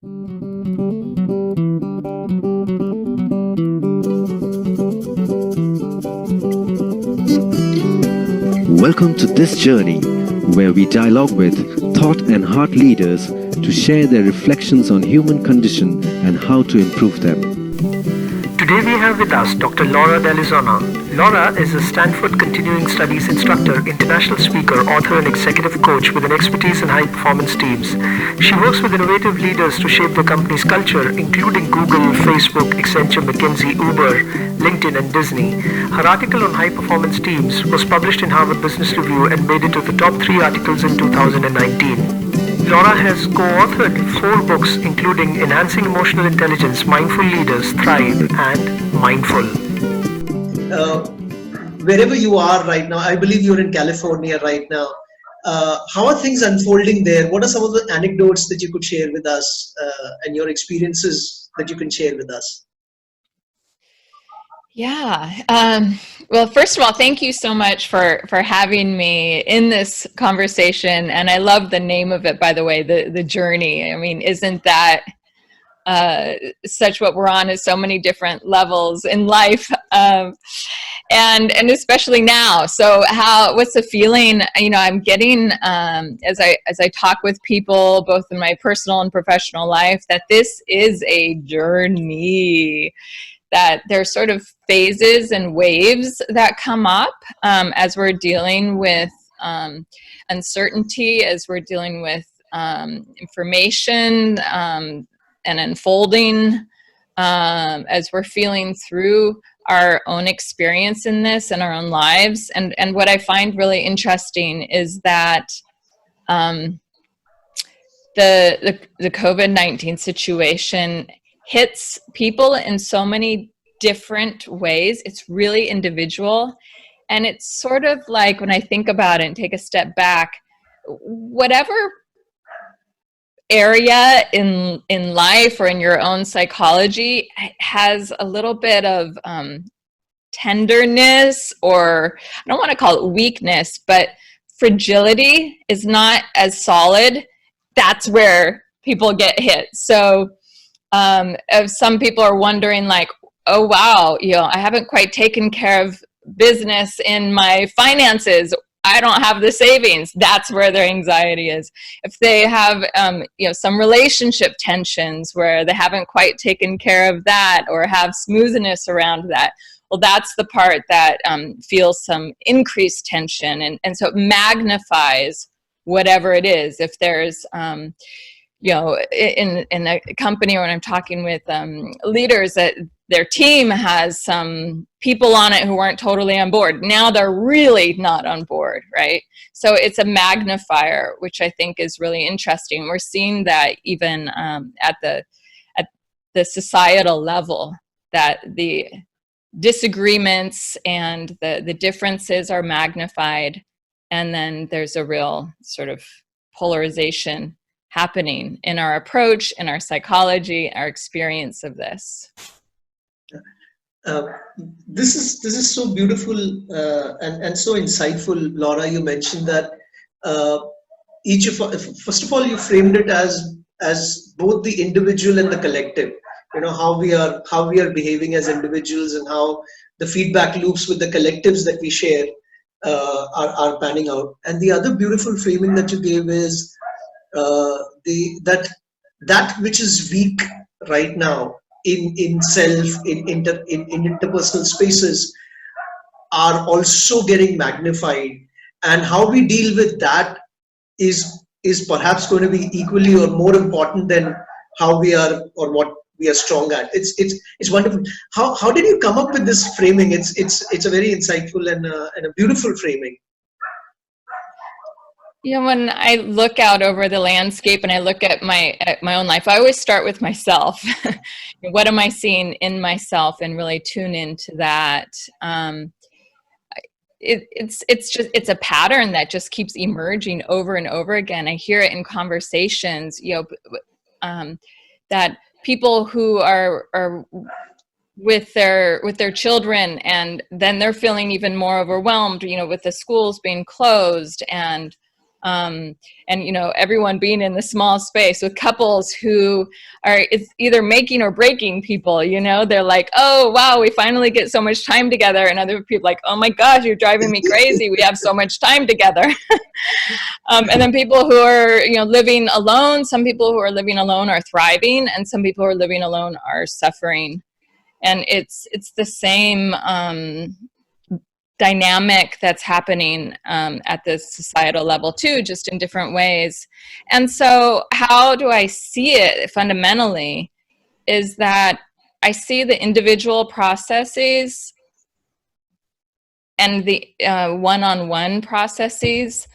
Welcome to this journey where we dialogue with thought and heart leaders to share their reflections on human condition and how to improve them. Today we have with us Dr. Delizonna. Laura is a Stanford continuing studies instructor, international speaker, author and executive coach with an expertise in high performance teams. She works with innovative leaders to shape the company's culture, including Google, Facebook, Accenture, McKinsey, Uber, LinkedIn and Disney. Her article on high performance teams was published in Harvard Business Review and made it to the top 3 articles in 2019. Laura has co-authored 4 books, including Enhancing Emotional Intelligence, Mindful Leaders, Thrive, and Mindful. Wherever you are right now, I believe you're in California right now. How are things unfolding there? What are some of the anecdotes that you could share with us and your experiences that you can share with us? Yeah. Well, first of all, thank you so much for having me in this conversation. And I love the name of it, by the way, the journey. I mean, isn't that such what we're on, is so many different levels in life, and especially now. So what's the feeling, I'm getting, as I talk with people, both in my personal and professional life, that this is a journey, that there's sort of phases and waves that come up as we're dealing with uncertainty, as we're dealing with information and unfolding, as we're feeling through our own experience in this and our own lives. And what I find really interesting is that the COVID-19 situation hits people in so many different ways. It's really individual. And it's sort of like, when I think about it and take a step back, whatever area in life or in your own psychology has a little bit of tenderness, or I don't want to call it weakness, but fragility is not as solid. That's where people get hit. So if some people are wondering, like, oh wow, I haven't quite taken care of business in my finances, I don't have the savings, that's where their anxiety is. If they have some relationship tensions where they haven't quite taken care of that, or have smoothness around that, well, that's the part that feels some increased tension, and so it magnifies whatever it is. If there's in a company, or when I'm talking with leaders, that their team has some people on it who aren't totally on board, now they're really not on board, right? So it's a magnifier, which I think is really interesting. We're seeing that even at the societal level, that the disagreements and the differences are magnified, and then there's a real sort of polarization happening in our approach, in our psychology, our experience of this. This is so beautiful and so insightful, Laura. You mentioned that first of all, you framed it as both the individual and the collective. How we are behaving as individuals, and how the feedback loops with the collectives that we share are panning out. And the other beautiful framing that you gave is that which is weak right now in self, in interpersonal spaces, are also getting magnified, and how we deal with that is perhaps going to be equally or more important than how we are or what we are strong at. It's wonderful. How did you come up with this framing? It's a very insightful and a beautiful framing. When I look out over the landscape and I look at my own life, I always start with myself. What am I seeing in myself, and really tune into that. It's a pattern that just keeps emerging over and over again. I hear it in conversations, that people who are with their children, and then they're feeling even more overwhelmed, with the schools being closed, and And, you know, everyone being in the small space with couples who are, it's either making or breaking people, you know, they're like, oh, wow, we finally get so much time together. And other people like, oh my gosh, you're driving me crazy. We have so much time together. And then people who are, you know, living alone, some people who are living alone are thriving, and some people who are living alone are suffering. And it's the same dynamic that's happening at this societal level too, just in different ways. And so how do I see it fundamentally is that I see the individual processes and the one-on-one processes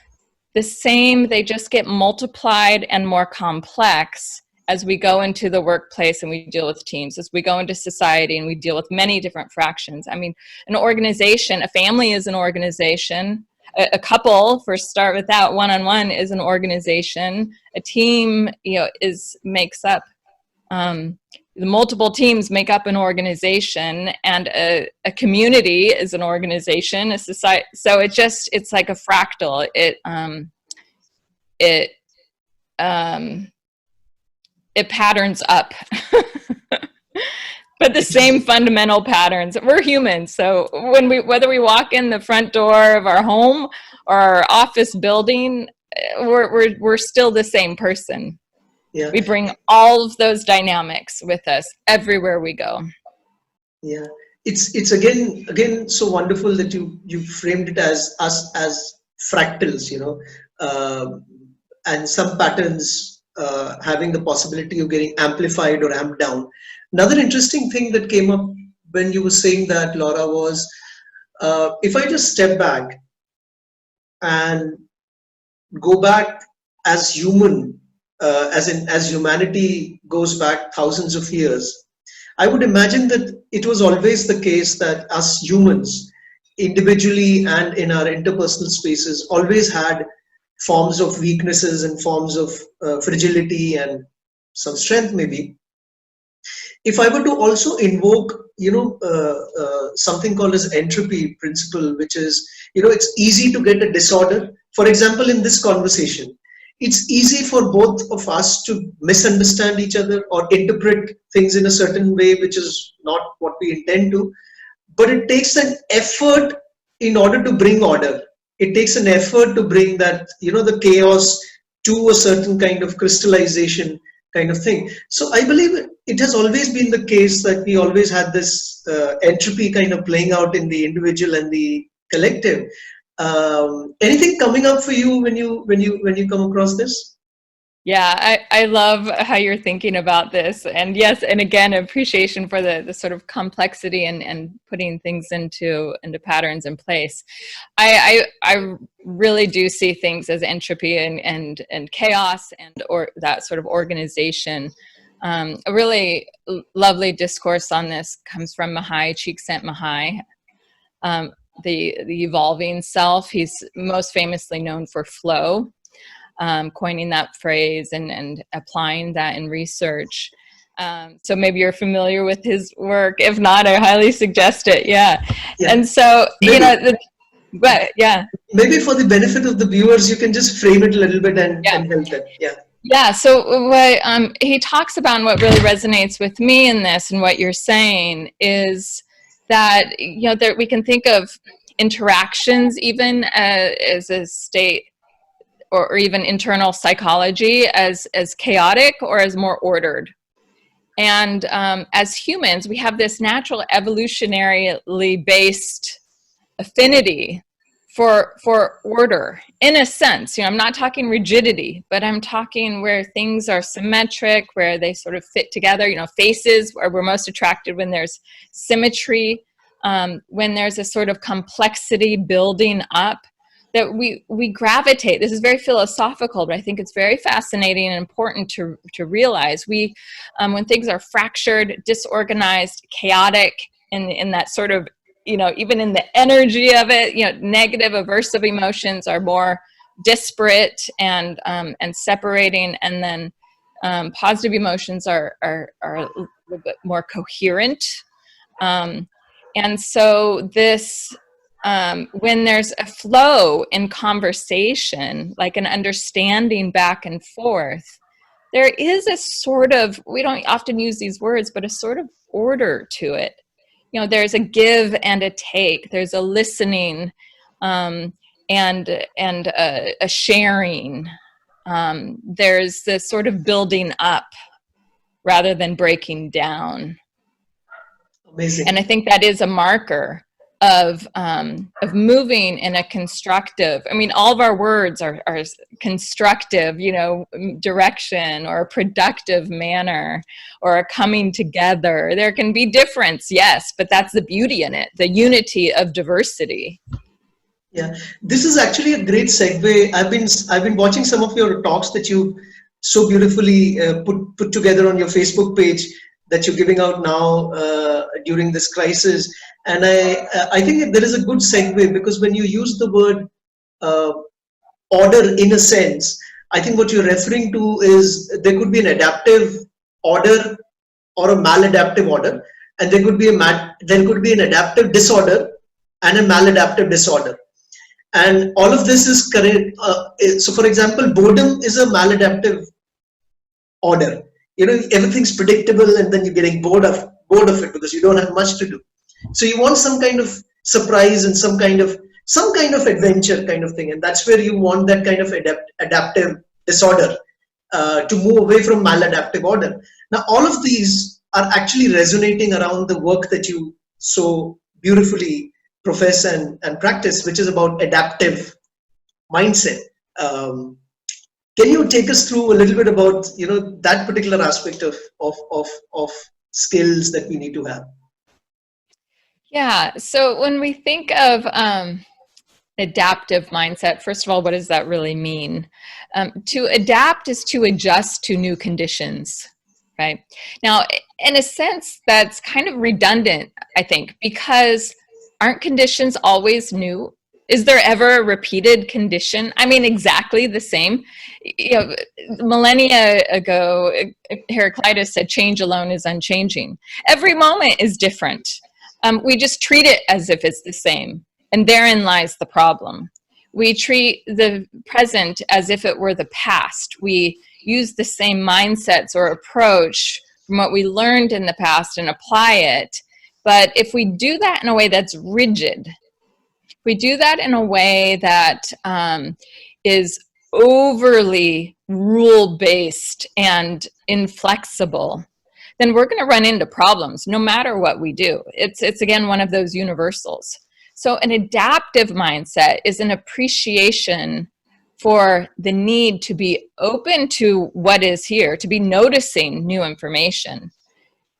the same. They just get multiplied and more complex as we go into the workplace and we deal with teams, as we go into society and we deal with many different fractions. I mean, an organization, a family is an organization. A couple, for start with that, one-on-one is an organization. A team, you know, makes up, the multiple teams make up an organization, and a community is an organization, a society. So it's like a fractal. It patterns up, but the same fundamental patterns. We're humans, so whether we walk in the front door of our home or our office building, we're still the same person. Yeah. We bring all of those dynamics with us everywhere we go. Yeah, it's again so wonderful that you framed it as us as fractals, you know, and some patterns having the possibility of getting amplified or amped down. Another interesting thing that came up when you were saying that, Laura, was if I just step back and go back as human, as humanity goes back thousands of years, I would imagine that it was always the case that us humans, individually and in our interpersonal spaces, always had forms of weaknesses and forms of fragility and some strength maybe. If I were to also invoke, you know, something called as entropy principle, which is, you know, it's easy to get a disorder. For example, in this conversation, it's easy for both of us to misunderstand each other or interpret things in a certain way, which is not what we intend to. But it takes an effort in order to bring order. It takes an effort to bring that, you know, the chaos to a certain kind of crystallization kind of thing. So I believe it has always been the case that we always had this entropy kind of playing out in the individual and the collective. Anything coming up for you when you come across this? Yeah, I love how you're thinking about this. And yes, and again, appreciation for the sort of complexity and putting things into patterns in place. I really do see things as entropy and chaos or that sort of organization. A really lovely discourse on this comes from Mihaly Csikszentmihalyi, the evolving self. He's most famously known for flow. Coining that phrase and applying that in research. So maybe you're familiar with his work. If not, I highly suggest it. Yeah. And so, maybe, you know, but yeah. Maybe for the benefit of the viewers, you can just frame it a little bit and help them. Yeah. Yeah. So what he talks about and what really resonates with me in this and what you're saying is that, you know, that we can think of interactions even as a state or even internal psychology as chaotic or as more ordered. And as humans, we have this natural evolutionarily based affinity for order, in a sense. You know, I'm not talking rigidity, but I'm talking where things are symmetric, where they sort of fit together. You know, faces are we're most attracted when there's symmetry, when there's a sort of complexity building up. That we gravitate. This is very philosophical, but I think it's very fascinating and important to realize. We, when things are fractured, disorganized, chaotic, in that sort of, you know, even in the energy of it, you know, negative, aversive emotions are more disparate and separating, and then positive emotions are a little bit more coherent. And so this when there's a flow in conversation, like an understanding back and forth, there is a sort of, we don't often use these words, but a sort of order to it. You know, there's a give and a take. There's a listening and a sharing. There's this sort of building up rather than breaking down. Amazing. And I think that is a marker of moving in a constructive, I mean, all of our words are constructive, you know, direction, or a productive manner, or a coming together. There can be difference, yes, but that's the beauty in it, the unity of diversity. Yeah, this is actually a great segue. I've been watching some of your talks that you so beautifully put together on your Facebook page that you're giving out now during this crisis. And I think there is a good segue, because when you use the word order in a sense, I think what you're referring to is there could be an adaptive order or a maladaptive order, and there could be an adaptive disorder and a maladaptive disorder. And all of this is correct. So for example, boredom is a maladaptive order. You know, everything's predictable, and then you're getting bored of it because you don't have much to do. So you want some kind of surprise and some kind of adventure kind of thing, and that's where you want that kind of adaptive disorder to move away from maladaptive order. Now, all of these are actually resonating around the work that you so beautifully profess and practice, which is about adaptive mindset. Can you take us through a little bit about, you know, that particular aspect of skills that we need to have? Yeah. So when we think of adaptive mindset, first of all, what does that really mean? To adapt is to adjust to new conditions, right? Now, in a sense, that's kind of redundant, I think, because aren't conditions always new? Is there ever a repeated condition? I mean, exactly the same. You know, millennia ago, Heraclitus said, change alone is unchanging. Every moment is different. We just treat it as if it's the same. And therein lies the problem. We treat the present as if it were the past. We use the same mindsets or approach from what we learned in the past and apply it. But if we do that in a way that's rigid, we do that in a way that is overly rule-based and inflexible, then we're going to run into problems no matter what we do. It's again one of those universals. So an adaptive mindset is an appreciation for the need to be open to what is here, to be noticing new information,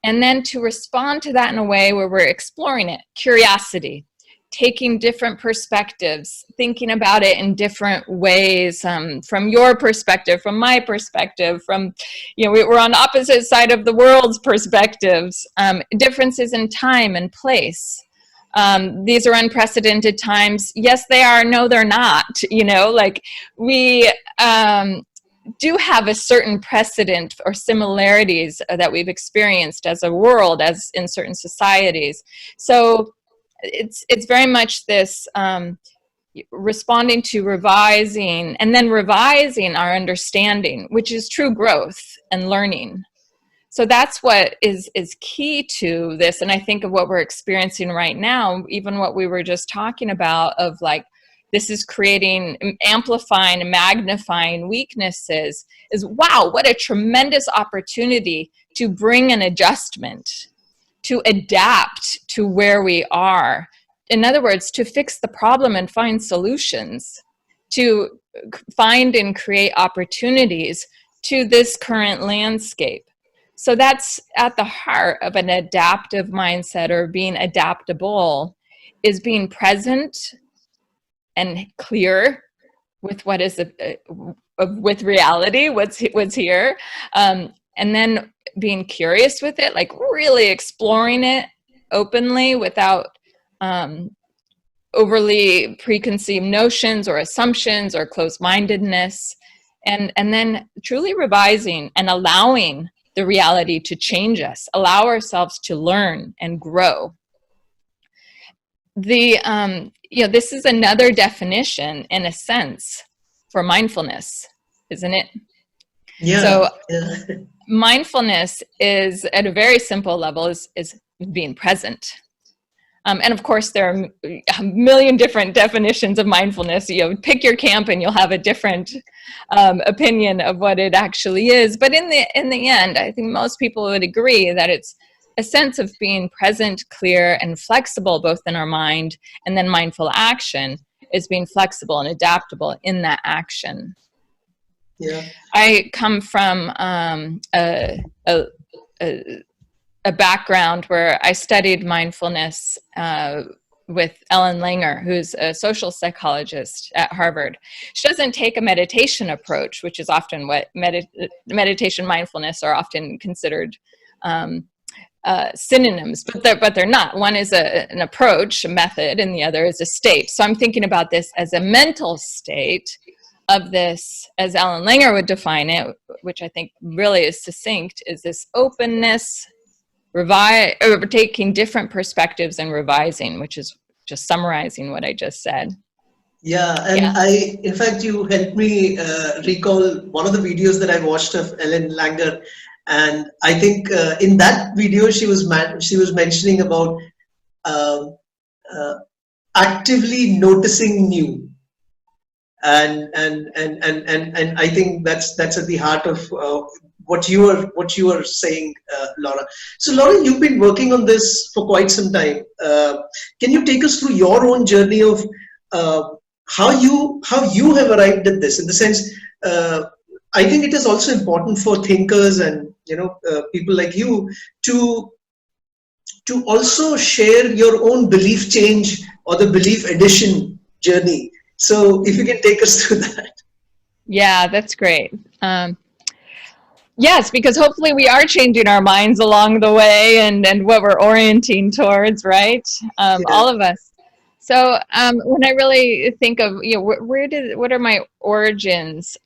and then to respond to that in a way where we're exploring it, curiosity, taking different perspectives, thinking about it in different ways, from your perspective, from my perspective, from, you know, we're on opposite side of the world's perspectives, differences in time and place. These are unprecedented times. Yes, they are. No, they're not. You know, like we do have a certain precedent or similarities that we've experienced as a world, as in certain societies. So it's very much this responding to revising and then revising our understanding, which is true growth and learning. So that's what is key to this. And I think of what we're experiencing right now, even what we were just talking about, of like, this is creating, amplifying and magnifying weaknesses, is wow, what a tremendous opportunity to bring an adjustment, to adapt to where we are. In other words, to fix the problem and find solutions, to find and create opportunities to this current landscape. So that's at the heart of an adaptive mindset, or being adaptable, is being present and clear with what is with reality, what's here, and then being curious with it, like really exploring it openly without overly preconceived notions or assumptions or closed-mindedness, and then truly revising and allowing the reality to change us, allow ourselves to learn and grow. this is another definition, in a sense, for mindfulness, isn't it? Yeah. So Yeah. mindfulness is, at a very simple level, is being present. And of course, there are a million different definitions of mindfulness. Pick your camp and you'll have a different opinion of what it actually is. But in the end, I think most people would agree that it's a sense of being present, clear, and flexible, both in our mind, and then mindful action is being flexible and adaptable in that action. Yeah. I come from a background where I studied mindfulness with Ellen Langer, who's a social psychologist at Harvard. She doesn't take a meditation approach, which is often what meditation, mindfulness are often considered synonyms, but they're not. One is an approach, a method, and the other is a state. So I'm thinking about this as a mental state of this, as Ellen Langer would define it, which I think really is succinct, is this openness, taking different perspectives and revising, which is just summarizing what I just said. Yeah, and in fact, you helped me recall one of the videos that I watched of Ellen Langer, and I think in that video she was mentioning about actively noticing new, and I think that's at the heart of what you are saying, Laura. So Laura, you've been working on this for quite some time. Can you take us through your own journey of how you have arrived at this? In the sense, I think it is also important for thinkers and people like you to also share your own belief change or the belief addition journey. So if you can take us through that. Yeah, that's great. Yes, because hopefully we are changing our minds along the way and what we're orienting towards, right? All of us. So when I really think of, what are my origins?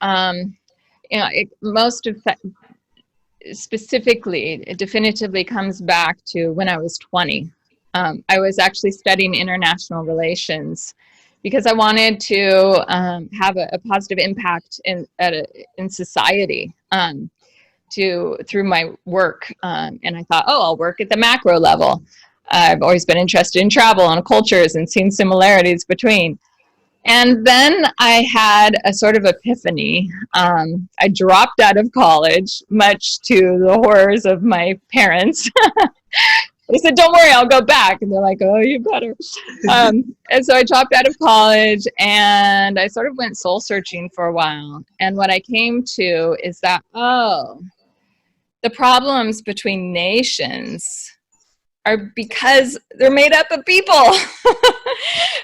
Specifically, it definitively comes back to when I was 20. I was actually studying international relations because I wanted to have a positive impact in society through my work. And I thought, I'll work at the macro level. I've always been interested in travel and cultures and seen similarities between. And then I had a sort of epiphany. I dropped out of college, much to the horrors of my parents. They said, don't worry, I'll go back. And they're like, oh, you better. And so I dropped out of college and I sort of went soul searching for a while. And what I came to is that, the problems between nations are because they're made up of people.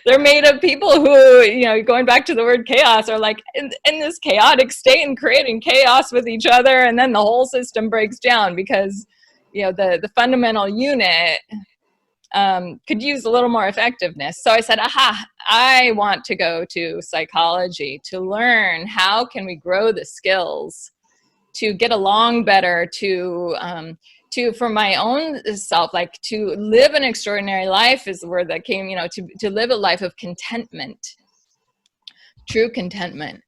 They're made of people who, going back to the word chaos, are like in this chaotic state and creating chaos with each other. And then the whole system breaks down because, the fundamental unit could use a little more effectiveness. So I said, I want to go to psychology to learn how can we grow the skills to get along better, to for my own self, like to live an extraordinary life is the word that came, to live a life of contentment, true contentment.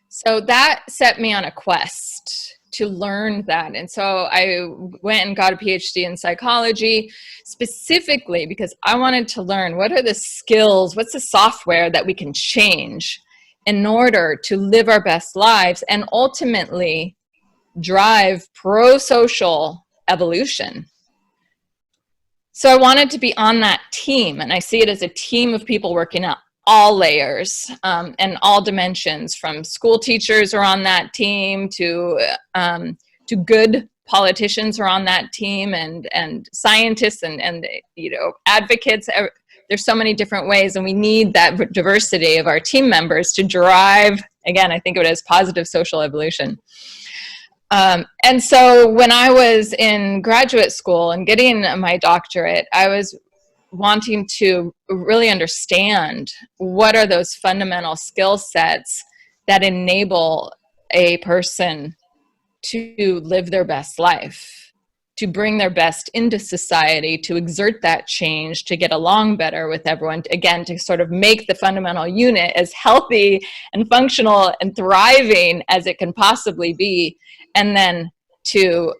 So that set me on a quest to learn that. And so I went and got a PhD in psychology specifically because I wanted to learn what are the skills, what's the software that we can change in order to live our best lives and ultimately drive pro-social evolution. So I wanted to be on that team, and I see it as a team of people working at all layers and all dimensions. From school teachers are on that team to good politicians are on that team, and scientists and advocates. There's so many different ways, and we need that diversity of our team members to drive. Again, I think of it as positive social evolution. And so when I was in graduate school and getting my doctorate, I was wanting to really understand what are those fundamental skill sets that enable a person to live their best life, to bring their best into society, to exert that change, to get along better with everyone, again, to sort of make the fundamental unit as healthy and functional and thriving as it can possibly be, and then to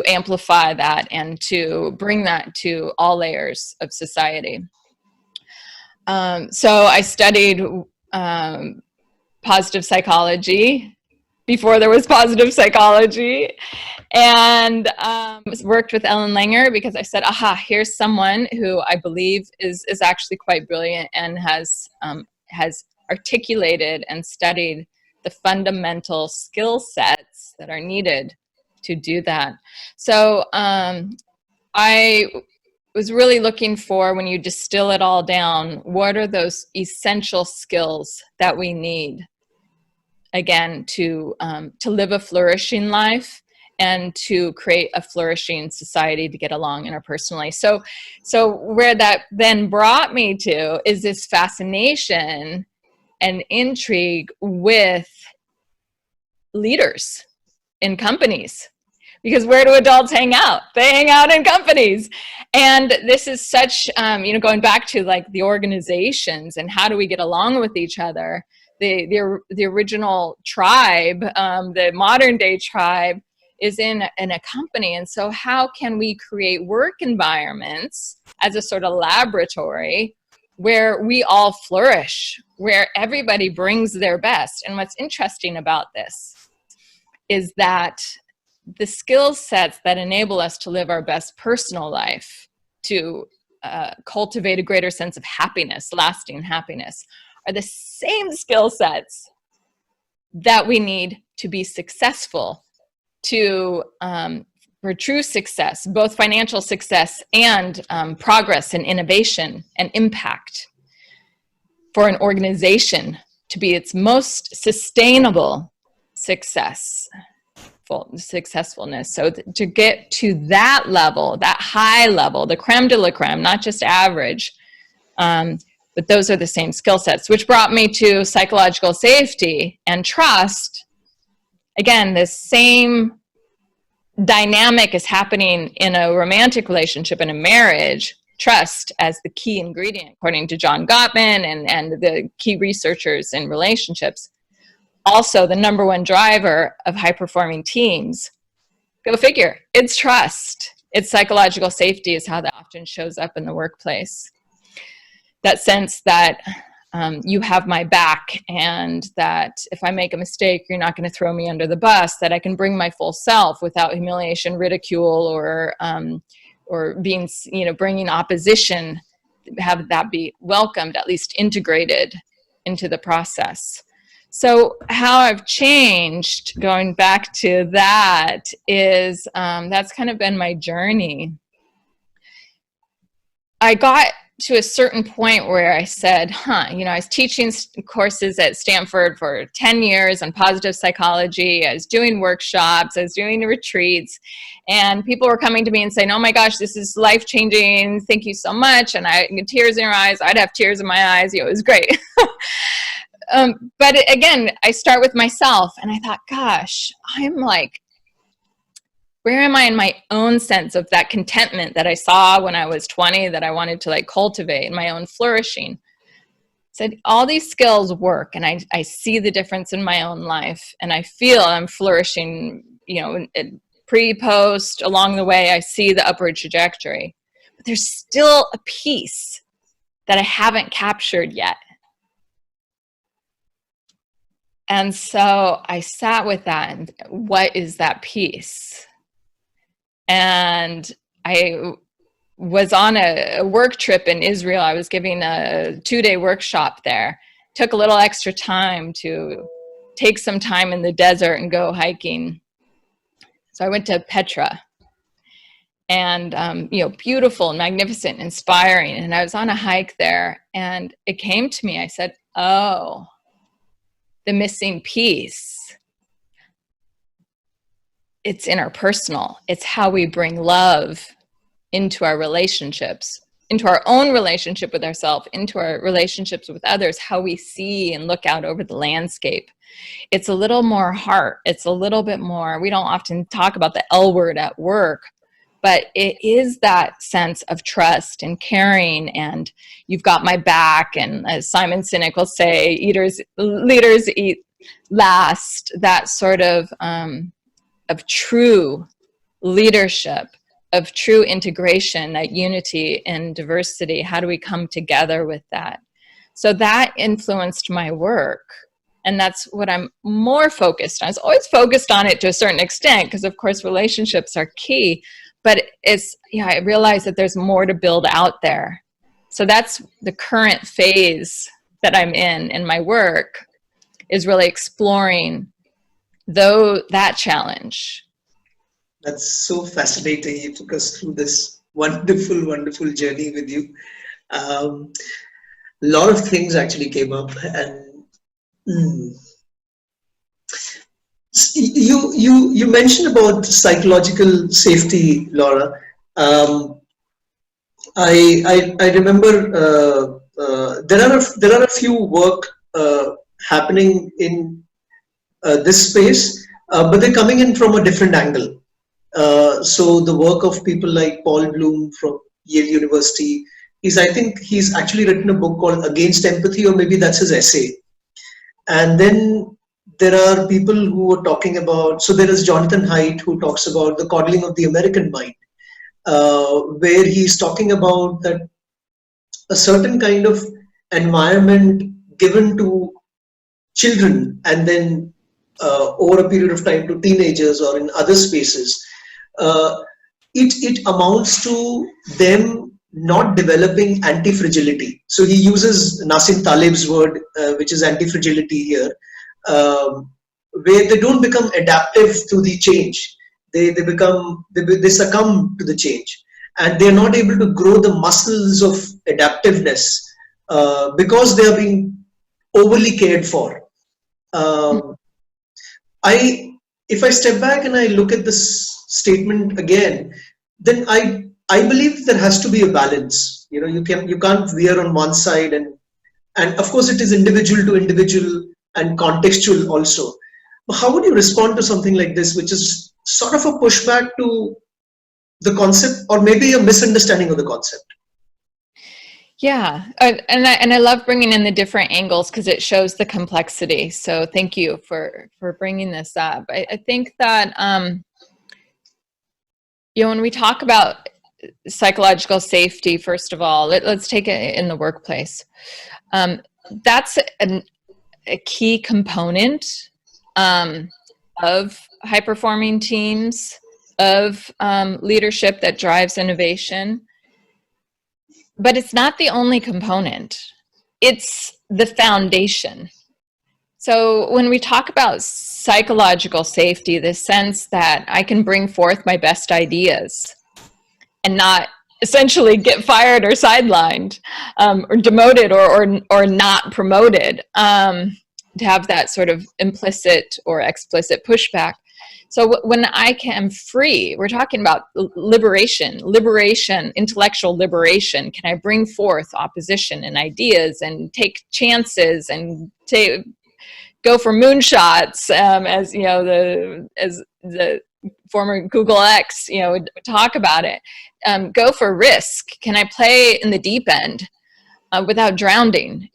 amplify that and to bring that to all layers of society. So I studied positive psychology before there was positive psychology, and worked with Ellen Langer because I said, aha, here's someone who I believe is actually quite brilliant and has articulated and studied the fundamental skill sets that are needed to do that. So I was really looking for, when you distill it all down, what are those essential skills that we need, again, to live a flourishing life and to create a flourishing society to get along interpersonally. So where that then brought me to is this fascination and intrigue with leaders in companies. Because where do adults hang out? They hang out in companies. And this is such, going back to like the organizations and how do we get along with each other. The original tribe, the modern day tribe, is in a company. And so how can we create work environments as a sort of laboratory where we all flourish, where everybody brings their best? And what's interesting about this is that the skill sets that enable us to live our best personal life, to cultivate a greater sense of happiness, lasting happiness, are the same skill sets that we need to be successful, for true success, both financial success and progress and innovation and impact, for an organization to be its most sustainable successfulness. So to get to that level, that high level, the creme de la creme, not just average, but those are the same skill sets, which brought me to psychological safety and trust. Again, the same dynamic is happening in a romantic relationship, in a marriage. Trust as the key ingredient, according to John Gottman and the key researchers in relationships. Also, the number one driver of high-performing teams. Go figure. It's trust. It's psychological safety is how that often shows up in the workplace. That sense that you have my back, and that if I make a mistake, you're not going to throw me under the bus, that I can bring my full self without humiliation, ridicule, or being, bringing opposition, have that be welcomed, at least integrated into the process. So how I've changed, going back to that, is that's kind of been my journey. I got to a certain point where I said, I was teaching courses at Stanford for 10 years on positive psychology. I was doing workshops, I was doing retreats, and people were coming to me and saying, oh my gosh, this is life-changing, thank you so much. And I get tears in your eyes, I'd have tears in my eyes, it was great. But again, I start with myself, and I thought, gosh, I'm like, where am I in my own sense of that contentment that I saw when I was 20 that I wanted to cultivate in my own flourishing? Said all these skills work, and I see the difference in my own life, and I feel I'm flourishing, pre, post, along the way, I see the upward trajectory. But there's still a piece that I haven't captured yet. And so I sat with that, and what is that piece? And I was on a work trip in Israel. I was giving a 2-day workshop there. Took a little extra time to take some time in the desert and go hiking. So I went to Petra, and beautiful, magnificent, inspiring. And I was on a hike there, and it came to me. I said, oh, the missing piece. It's interpersonal. It's how we bring love into our relationships. into our own relationship with ourselves, into our relationships with others, how we see and look out over the landscape. It's a little more heart. It's a little bit more, we don't often talk about the L word at work, but it is that sense of trust and caring, and you've got my back. And as Simon Sinek will say, leaders eat last. That sort of true leadership, of true integration, that unity and diversity. How do we come together with that? So that influenced my work. And that's what I'm more focused on. I was always focused on it to a certain extent, because of course relationships are key, but I realize that there's more to build out there. So that's the current phase that I'm in my work, is really exploring that challenge. That's so fascinating. You took us through this wonderful, wonderful journey with you. A lot of things actually came up, and you mentioned about psychological safety, Laura. I remember there are a few work happening in this space, but they're coming in from a different angle. So the work of people like Paul Bloom from Yale University, I think he's actually written a book called Against Empathy, or maybe that's his essay. And then there are people who are talking about, so there is Jonathan Haidt, who talks about the coddling of the American mind, where he's talking about that a certain kind of environment given to children, and then over a period of time to teenagers or in other spaces, it amounts to them not developing anti-fragility. So he uses Nassim Taleb's word, which is anti-fragility here, where they don't become adaptive to the change. They succumb to the change, and they're not able to grow the muscles of adaptiveness because they are being overly cared for. If I step back and I look at this statement again, then I believe there has to be a balance. You can't veer on one side, and of course it is individual to individual and contextual also. But how would you respond to something like this, which is sort of a pushback to the concept, or maybe a misunderstanding of the concept? Yeah, and I love bringing in the different angles, because it shows the complexity. So thank you for bringing this up. I think that when we talk about psychological safety, first of all, let's take it in the workplace. That's a key component of high-performing teams, of leadership that drives innovation. But it's not the only component. It's the foundation. So when we talk about psychological safety, the sense that I can bring forth my best ideas and not essentially get fired or sidelined, or demoted, or not promoted, to have that sort of implicit or explicit pushback. So when I am free, we're talking about liberation, intellectual liberation. Can I bring forth opposition and ideas and take chances and go for moonshots, as the former Google X, would talk about it. Go for risk. Can I play in the deep end without drowning?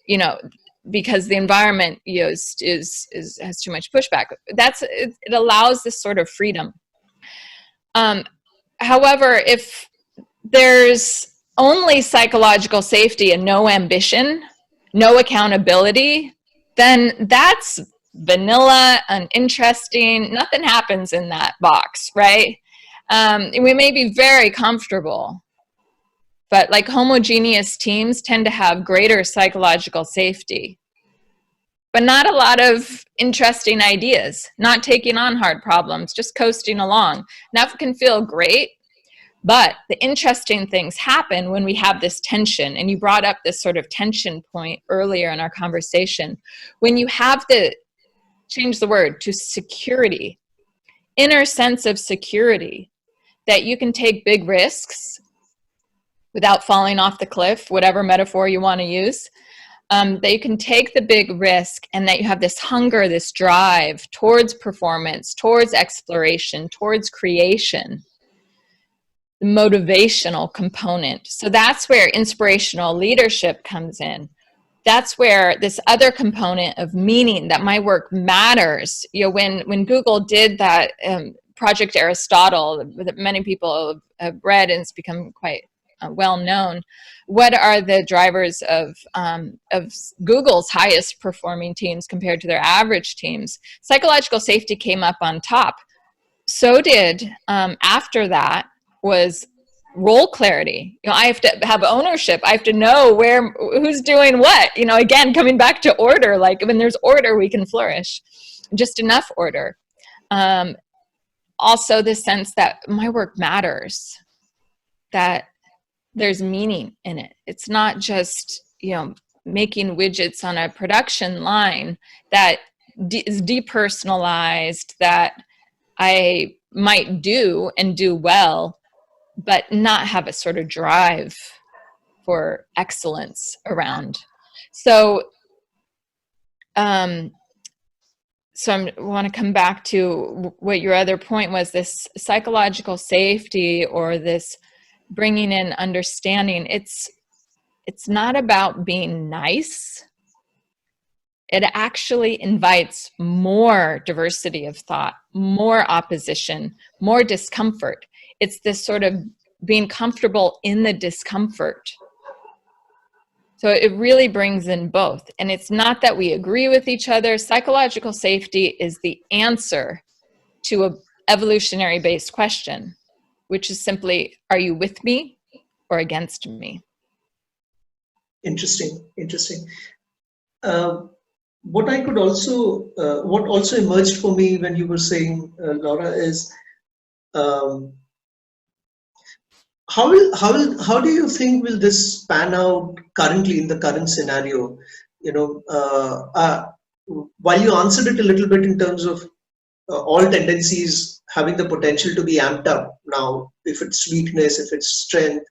Because the environment has too much pushback. It allows this sort of freedom. However, if there's only psychological safety and no ambition, no accountability, then that's vanilla, uninteresting. Nothing happens in that box, right? We may be very comfortable, but like homogeneous teams tend to have greater psychological safety, but not a lot of interesting ideas, not taking on hard problems, just coasting along. And that can feel great, but the interesting things happen when we have this tension. And you brought up this sort of tension point earlier in our conversation. When you have change the word to security, inner sense of security, that you can take big risks, without falling off the cliff, whatever metaphor you want to use, that you can take the big risk, and that you have this hunger, this drive towards performance, towards exploration, towards creation, the motivational component. So that's where inspirational leadership comes in. That's where this other component of meaning, that my work matters. You know, when Google did that Project Aristotle, that many people have read, and it's become quite well known. What are the drivers of Google's highest performing teams compared to their average teams? Psychological safety came up on top. So did, after that, was role clarity. You know, I have to have ownership. I have to know who's doing what. You know, again, coming back to order, like when there's order, we can flourish. Just enough order. Also the sense that my work matters, that there's meaning in it. It's not just, you know, making widgets on a production line that is depersonalized, that I might do and do well, but not have a sort of drive for excellence around. So, I want to come back to what your other point was, this psychological safety, or this bringing in understanding. It's not about being nice. It actually invites more diversity of thought, more opposition, more discomfort. It's this sort of being comfortable in the discomfort. So it really brings in both. And it's not that we agree with each other. Psychological safety is the answer to an evolutionary-based question, which is simply, are you with me or against me? Interesting. What I could also, what also emerged for me when you were saying, Laura, is how do you think will this pan out currently in the current scenario? You know, while you answered it a little bit in terms of all tendencies having the potential to be amped up now, if it's weakness, if it's strength.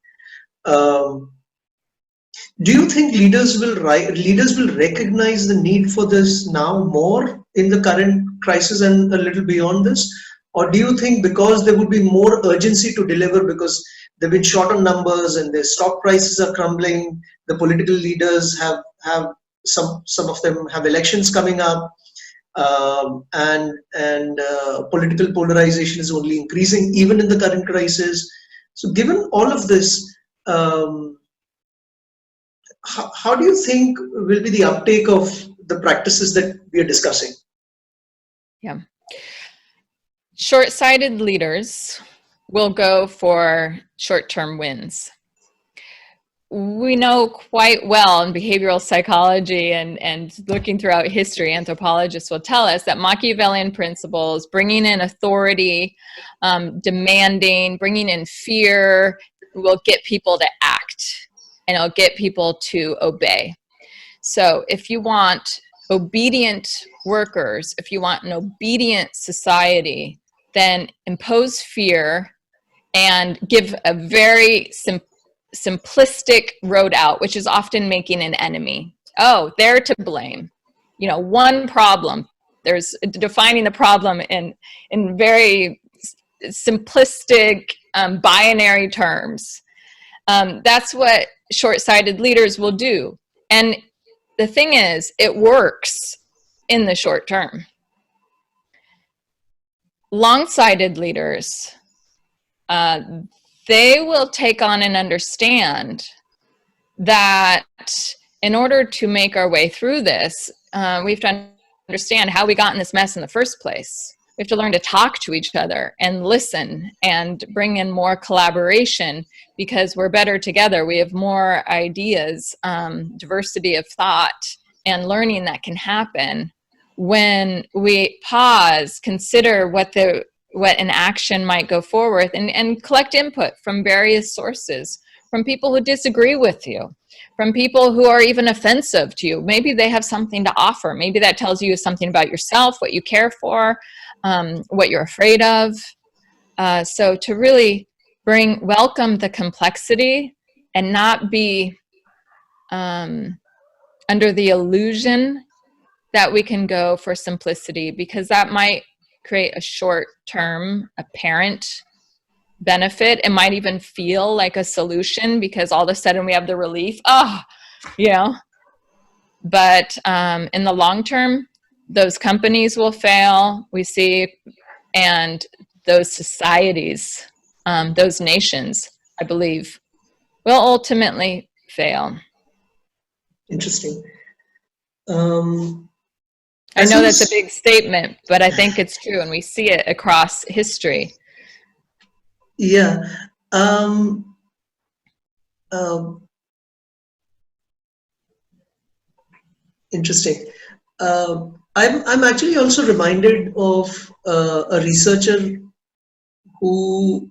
Do you think leaders will recognize the need for this now more in the current crisis and a little beyond this? Or do you think because there would be more urgency to deliver because they've been short on numbers and their stock prices are crumbling, the political leaders have some of them have elections coming up, and political polarization is only increasing even in the current crisis. So given all of this, how do you think will be the uptake of the practices that we are discussing? Yeah. Short-sighted leaders will go for short-term wins. We know quite well in behavioral psychology and looking throughout history, anthropologists will tell us that Machiavellian principles, bringing in authority, demanding, bringing in fear, will get people to act, and it'll get people to obey. So if you want obedient workers, if you want an obedient society, then impose fear and give a very simplistic road out, which is often making an enemy. Oh, they're to blame. You know, one problem. There's defining the problem in very simplistic binary terms. That's what short-sighted leaders will do. And the thing is, it works in the short term. Long-sighted leaders, they will take on and understand that in order to make our way through this, we have to understand how we got in this mess in the first place. We have to learn to talk to each other and listen and bring in more collaboration because we're better together. We have more ideas, diversity of thought and learning that can happen when we pause, consider what an action might go forward and collect input from various sources, from people who disagree with you, from people who are even offensive to you. Maybe they have something to offer. Maybe that tells you something about yourself, what you care for, what you're afraid of. So to really welcome the complexity and not be under the illusion that we can go for simplicity, because that might create a short-term apparent benefit. It might even feel like a solution because all of a sudden we have the relief. But in the long term, those companies will fail, we see, and those societies, those nations, I believe, will ultimately fail. Interesting. I know that's a big statement, but I think it's true, and we see it across history. Yeah. Interesting. I'm actually also reminded of a researcher who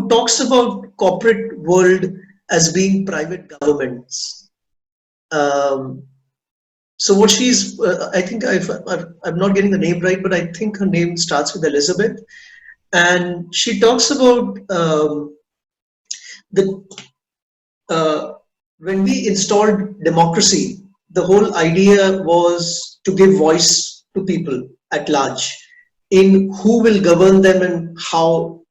talks about corporate world as being private governments. So what she's, I think I'm not getting the name right, but I think her name starts with Elizabeth, and she talks about when we installed democracy, the whole idea was to give voice to people at large in who will govern them and how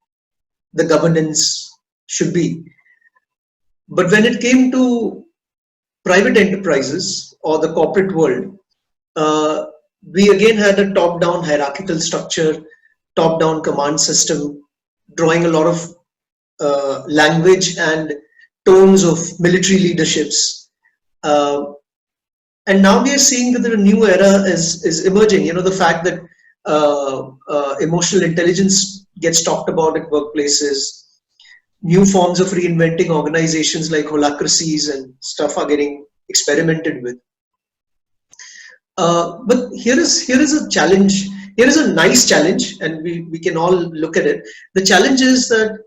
the governance should be. But when it came to private enterprises or the corporate world, we again had a top-down hierarchical structure, top-down command system, drawing a lot of language and tones of military leaderships. And now we are seeing that a new era is emerging. You know, the fact that emotional intelligence gets talked about at workplaces, new forms of reinventing organizations like holacracies and stuff are getting experimented with. But here is a challenge. Here is a nice challenge, and we can all look at it. The challenge is that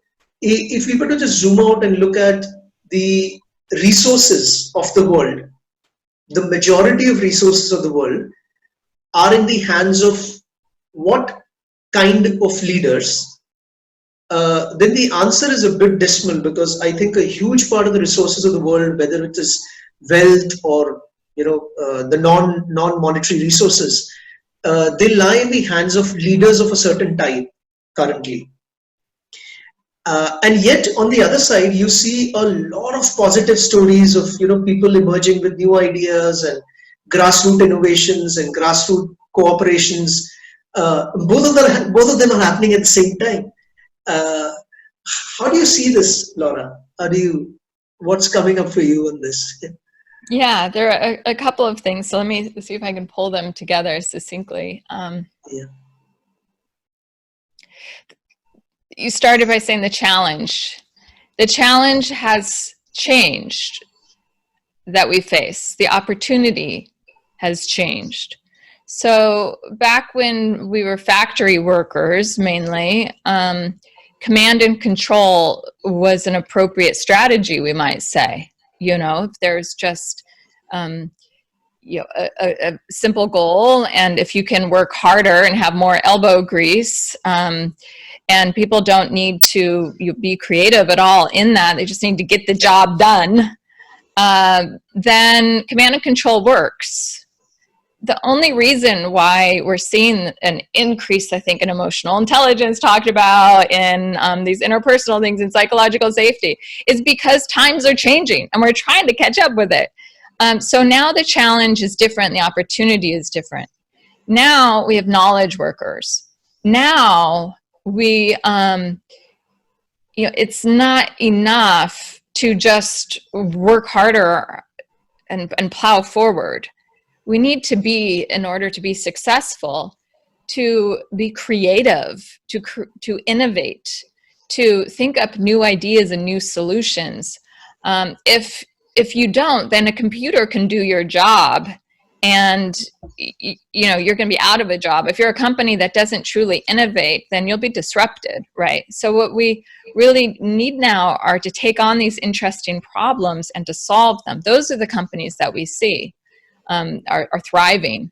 if we were to just zoom out and look at the resources of the world, the majority of resources of the world are in the hands of what kind of leaders, then the answer is a bit dismal, because I think a huge part of the resources of the world, whether it is wealth or the non-monetary resources, they lie in the hands of leaders of a certain type currently. And yet on the other side, you see a lot of positive stories of people emerging with new ideas and grassroots innovations and grassroots cooperations. Both of them are happening at the same time. How do you see this, Laura? What's coming up for you on this? Yeah, there are a couple of things. So let me see if I can pull them together succinctly. Yeah. You started by saying the challenge. The challenge has changed that we face. The opportunity has changed. So back when we were factory workers mainly, command and control was an appropriate strategy, we might say. If there's just a simple goal, and if you can work harder and have more elbow grease, and people don't need to be creative at all in that, they just need to get the job done, then command and control works. The only reason why we're seeing an increase, I think, in emotional intelligence talked about in these interpersonal things in psychological safety is because times are changing and we're trying to catch up with it. So now the challenge is different. The opportunity is different. Now we have knowledge workers. Now we, it's not enough to just work harder and plow forward. We need to be, in order to be successful, to be creative, to innovate, to think up new ideas and new solutions. If you don't, then a computer can do your job, and you're going to be out of a job. If you're a company that doesn't truly innovate, then you'll be disrupted, right? So what we really need now are to take on these interesting problems and to solve them. Those are the companies that we see are thriving.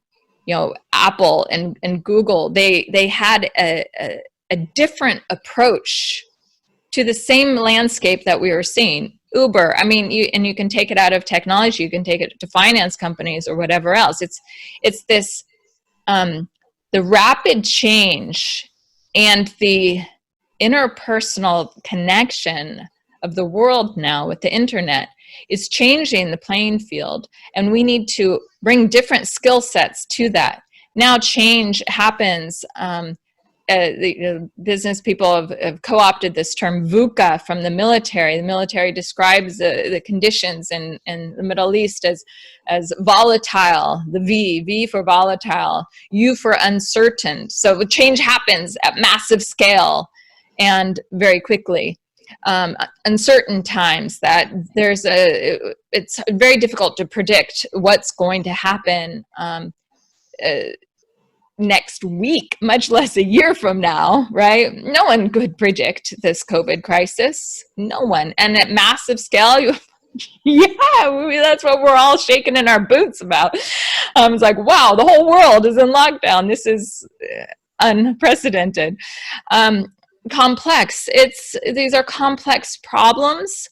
Apple and Google, they had a different approach to the same landscape that we were seeing. Uber, I mean, you can take it out of technology, you can take it to finance companies or whatever else. It's this, the rapid change and the interpersonal connection of the world now with the internet is changing the playing field, and we need to bring different skill sets to that. Now change happens, the business people have co-opted this term VUCA from the military. The military describes the conditions in the Middle East as volatile, the V for volatile, U for uncertain. So change happens at massive scale and very quickly. Uncertain times, that it's very difficult to predict what's going to happen next week, much less a year from now, right? No one could predict this COVID crisis. No one. And at massive scale, that's what we're all shaking in our boots about. It's like, wow, the whole world is in lockdown. This is unprecedented. Complex. These are complex problems.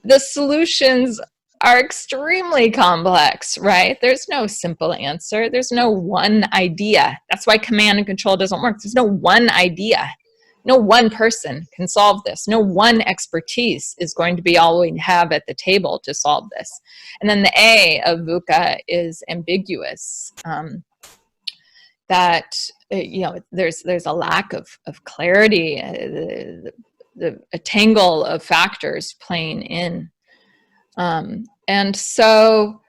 The solutions are extremely complex, right? There's no simple answer. There's no one idea. That's why command and control doesn't work. There's no one idea. No one person can solve this. No one expertise is going to be all we have at the table to solve this. And then the A of VUCA is ambiguous. That there's a lack of clarity, a tangle of factors playing in. And so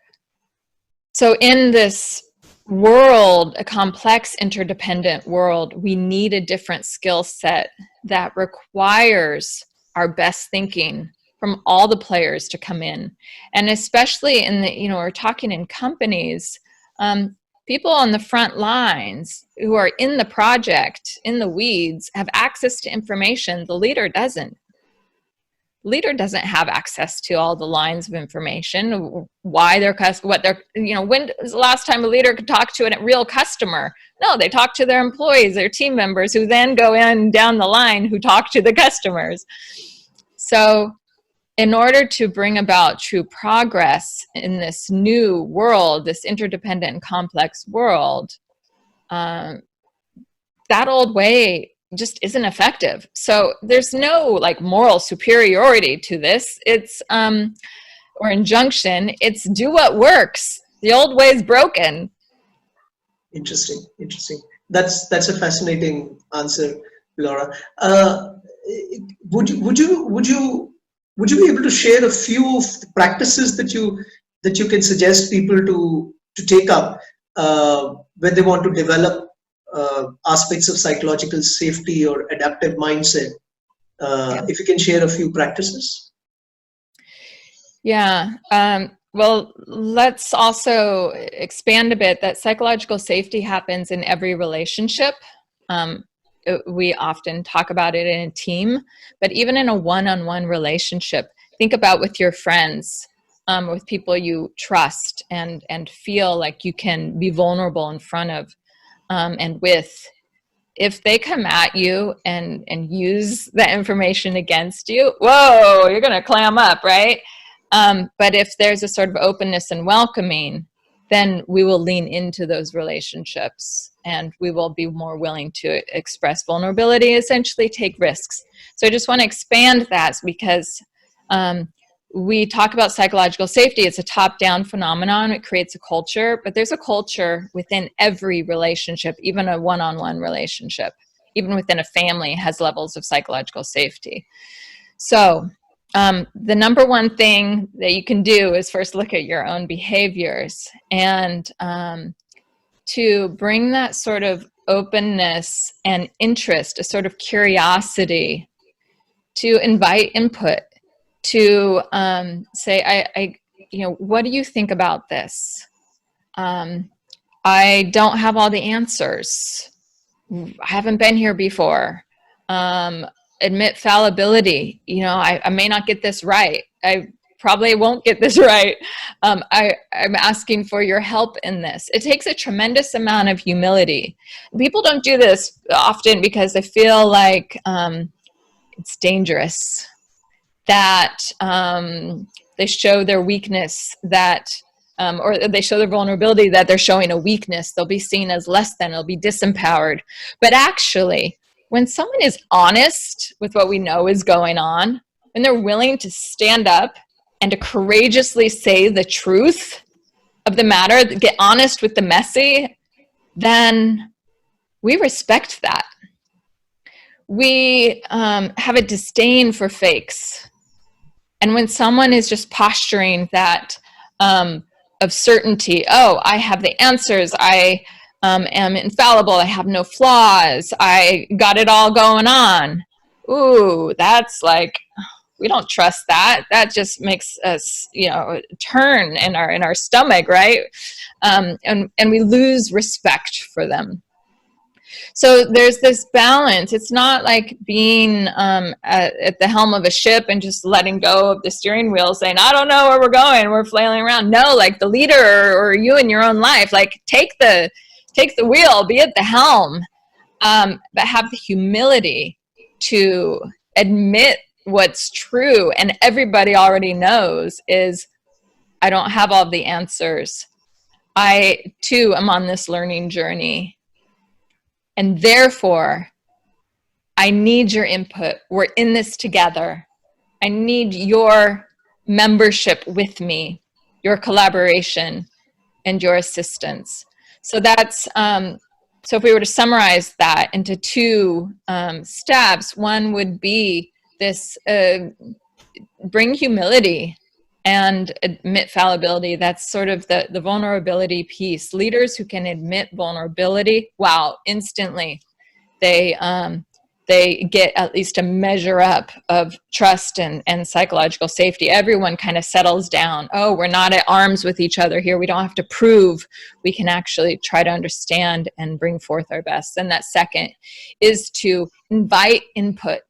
in this world, a complex, interdependent world, we need a different skill set that requires our best thinking from all the players to come in. And especially in we're talking in companies, people on the front lines who are in the project, in the weeds, have access to information the leader doesn't. Leader doesn't have access to all the lines of information, why they're, what they're, when was the last time a leader could talk to a real customer? No, they talk to their employees, their team members, who then go in down the line who talk to the customers. So in order to bring about true progress in this new world, this interdependent and complex world, that old way just isn't effective. So there's no moral superiority to this. It's or injunction. It's do what works. The old way is broken. Interesting. That's a fascinating answer, Laura. Would you be able to share a few of the practices that you can suggest people to take up when they want to develop aspects of psychological safety or adaptive mindset? If you can share a few practices. Yeah. Well, let's also expand a bit that psychological safety happens in every relationship. We often talk about it in a team, but even in a one-on-one relationship, think about with your friends, with people you trust and feel like you can be vulnerable in front of. And if they come at you and use that information against you, whoa, you're going to clam up, right? But if there's a sort of openness and welcoming, then we will lean into those relationships and we will be more willing to express vulnerability, essentially take risks. So I just want to expand that because we talk about psychological safety. It's a top-down phenomenon. It creates a culture, but there's a culture within every relationship, even a one-on-one relationship, even within a family has levels of psychological safety. So the number one thing that you can do is first look at your own behaviors and to bring that sort of openness and interest, a sort of curiosity, to invite input, to say, what do you think about this? I don't have all the answers. I haven't been here before. Admit fallibility. I may not get this right. I probably won't get this right. I'm asking for your help in this. It takes a tremendous amount of humility. People don't do this often because they feel like it's dangerous, that they show their weakness, that or they show their vulnerability, that they're showing a weakness. They'll be seen as less than, they'll be disempowered. But actually, when someone is honest with what we know is going on, when they're willing to stand up and to courageously say the truth of the matter, get honest with the messy, then we respect that. We have a disdain for fakes. And when someone is just posturing that of certainty, oh, I have the answers, I am infallible, I have no flaws, I got it all going on. Ooh, that's like, we don't trust that. That just makes us, turn in our stomach, right? And we lose respect for them. So there's this balance. It's not like being at the helm of a ship and just letting go of the steering wheel saying, I don't know where we're going, we're flailing around. No, like the leader or you in your own life, like take the wheel, be at the helm, but have the humility to admit what's true. And everybody already knows is, I don't have all the answers. I too am on this learning journey. And therefore, I need your input. We're in this together. I need your membership with me, your collaboration, and your assistance. So that's, so if we were to summarize that into two steps, one would be this, bring humility and admit fallibility. That's sort of the vulnerability piece. Leaders who can admit vulnerability, wow, instantly they get at least a measure up of trust and psychological safety. Everyone kind of settles down. Oh, we're not at arms with each other here. We don't have to prove. We can actually try to understand and bring forth our best. And that second is to invite input,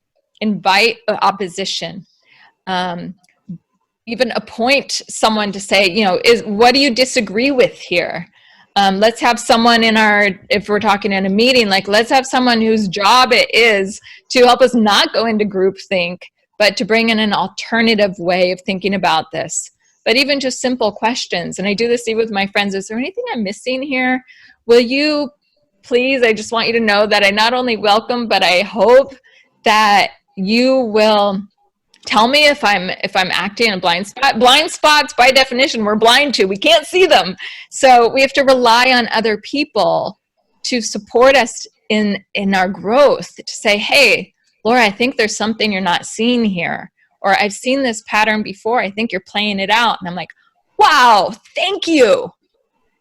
invite opposition, even appoint someone to say, what do you disagree with here? Let's have someone if we're talking in a meeting, like let's have someone whose job it is to help us not go into groupthink, but to bring in an alternative way of thinking about this. But even just simple questions, and I do this even with my friends, is there anything I'm missing here? Will you please, I just want you to know that I not only welcome, but I hope that you will tell me if I'm acting in a blind spot. Blind spots, by definition, we're blind to. We can't see them. So we have to rely on other people to support us in our growth, to say, hey, Laura, I think there's something you're not seeing here. Or I've seen this pattern before. I think you're playing it out. And I'm like, wow, thank you.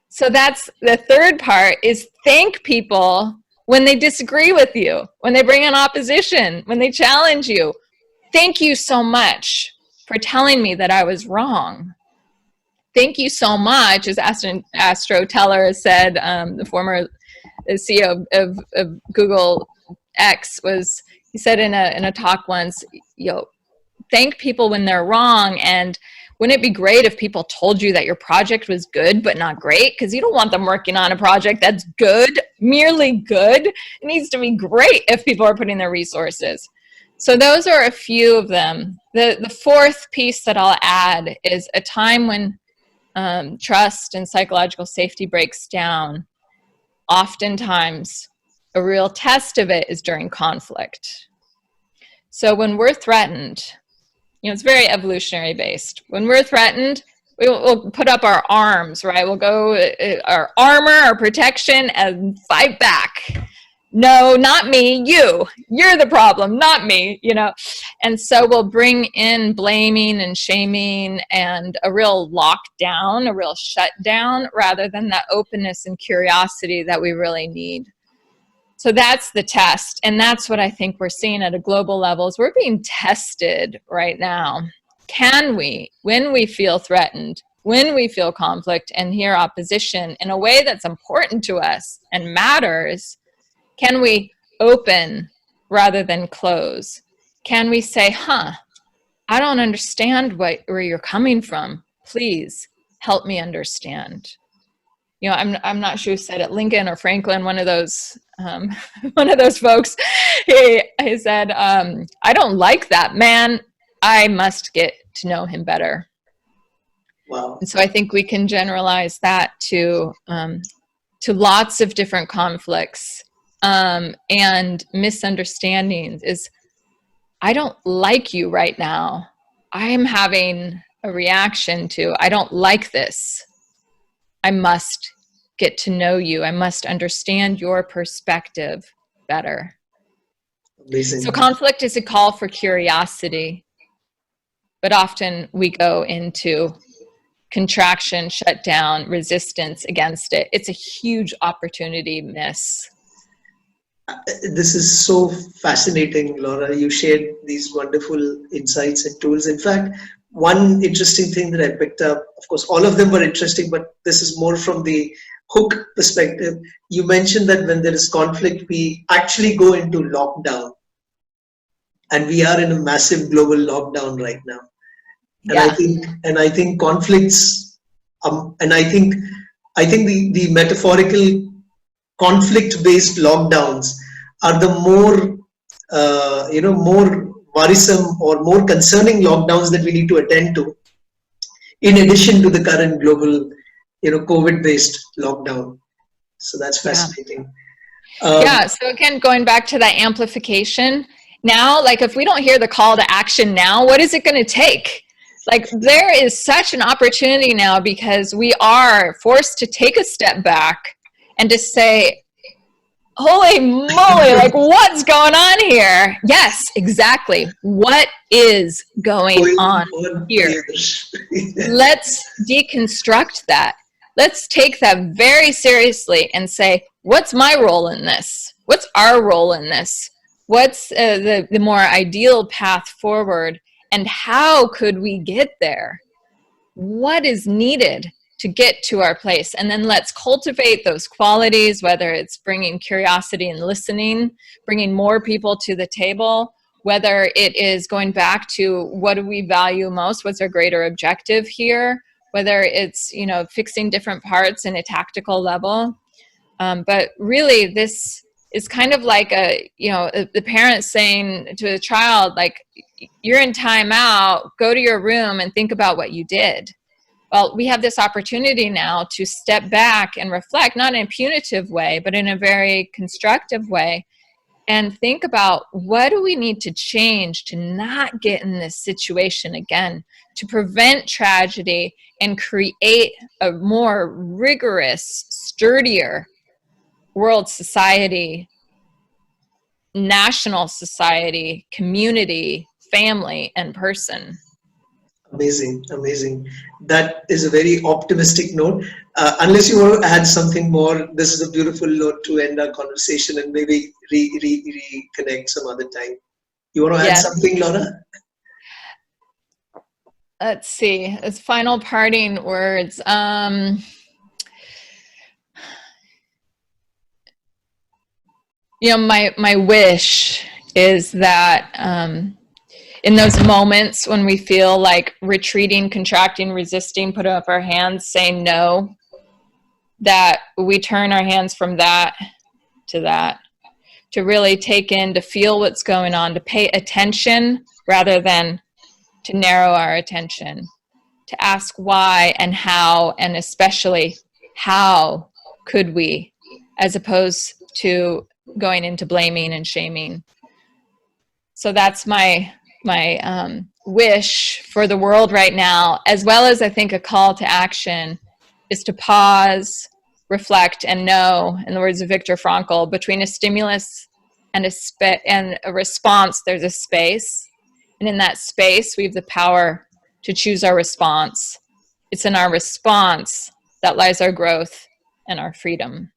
So that's the third part, is thank people when they disagree with you, when they bring in opposition, when they challenge you. Thank you so much for telling me that I was wrong. Thank you so much, as Astro Teller has said, the former CEO of Google X, he said in a talk once, thank people when they're wrong. And wouldn't it be great if people told you that your project was good but not great? Because you don't want them working on a project that's good, merely good. It needs to be great if people are putting their resources. So those are a few of them. The fourth piece that I'll add is a time when trust and psychological safety breaks down. Oftentimes, a real test of it is during conflict. So when we're threatened, it's very evolutionary based. When we're threatened, we'll put up our arms, right? We'll go our armor, our protection, and fight back. No, not me, you. You're the problem, not me, And so we'll bring in blaming and shaming and a real lockdown, a real shutdown, rather than that openness and curiosity that we really need. So that's the test. And that's what I think we're seeing at a global level, is we're being tested right now. Can we, when we feel threatened, when we feel conflict and hear opposition in a way that's important to us and matters, can we open rather than close? Can we say, I don't understand where you're coming from. Please help me understand. I'm not sure who said it, Lincoln or Franklin, one of those folks, he said, I don't like that man. I must get to know him better. Wow. And so I think we can generalize that to lots of different conflicts and misunderstandings. Is I don't like you right now. I am having a reaction to, I don't like this. I must get to know you. I must understand your perspective better. Amazing. So conflict is a call for curiosity, but often we go into contraction, shutdown, resistance against it. It's a huge opportunity miss. This is so fascinating, Laura. You shared these wonderful insights and tools. In fact, one interesting thing that I picked up, of course, all of them were interesting, but this is more from the hook perspective. You mentioned that when there is conflict, we actually go into lockdown. And we are in a massive global lockdown right now. And I think conflicts, and I think the metaphorical conflict-based lockdowns are the more, more worrisome or more concerning lockdowns that we need to attend to, in addition to the current global, COVID-based lockdown. So that's fascinating. So again, going back to that amplification, now, like if we don't hear the call to action now, what is it going to take? Like there is such an opportunity now because we are forced to take a step back and to say, holy moly, like what's going on here? Yes, exactly. What is going on here? Let's deconstruct that. Let's take that very seriously and say, what's my role in this? What's our role in this? What's the more ideal path forward? And how could we get there? What is needed to get to our place? And then let's cultivate those qualities, whether it's bringing curiosity and listening, bringing more people to the table, whether it is going back to what do we value most, what's our greater objective here, whether it's, fixing different parts in a tactical level. But really this is kind of like the parent saying to a child, like, you're in timeout, go to your room and think about what you did. Well, we have this opportunity now to step back and reflect, not in a punitive way, but in a very constructive way, and think about what do we need to change to not get in this situation again, to prevent tragedy and create a more rigorous, sturdier world society, national society, community, family, and person. Amazing, amazing. That is a very optimistic note. Unless you want to add something more, this is a beautiful note to end our conversation and maybe reconnect some other time. You want to add something, Laura? Let's see. As final parting words. My wish is that in those moments when we feel like retreating, contracting, resisting, putting up our hands, saying no, that we turn our hands from that, to really take in, to feel what's going on, to pay attention rather than to narrow our attention, to ask why and how, and especially how could we, as opposed to going into blaming and shaming. So that's my wish for the world right now, as well as I think a call to action is to pause, reflect, and know, in the words of Viktor Frankl, between a stimulus and a response, there's a space. And in that space, we have the power to choose our response. It's in our response that lies our growth and our freedom.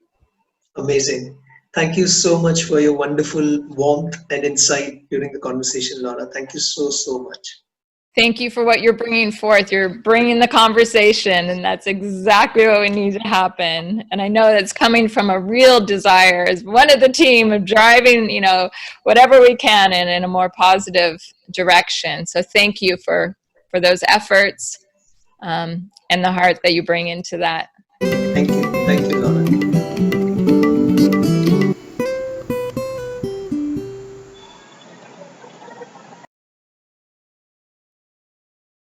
Amazing. Thank you so much for your wonderful warmth and insight during the conversation, Laura. Thank you so, so much. Thank you for what you're bringing forth. You're bringing the conversation, and that's exactly what we need to happen. And I know that's coming from a real desire as one of the team of driving, whatever we can in a more positive direction. So thank you for those efforts and the heart that you bring into that. Thank you. Thank you.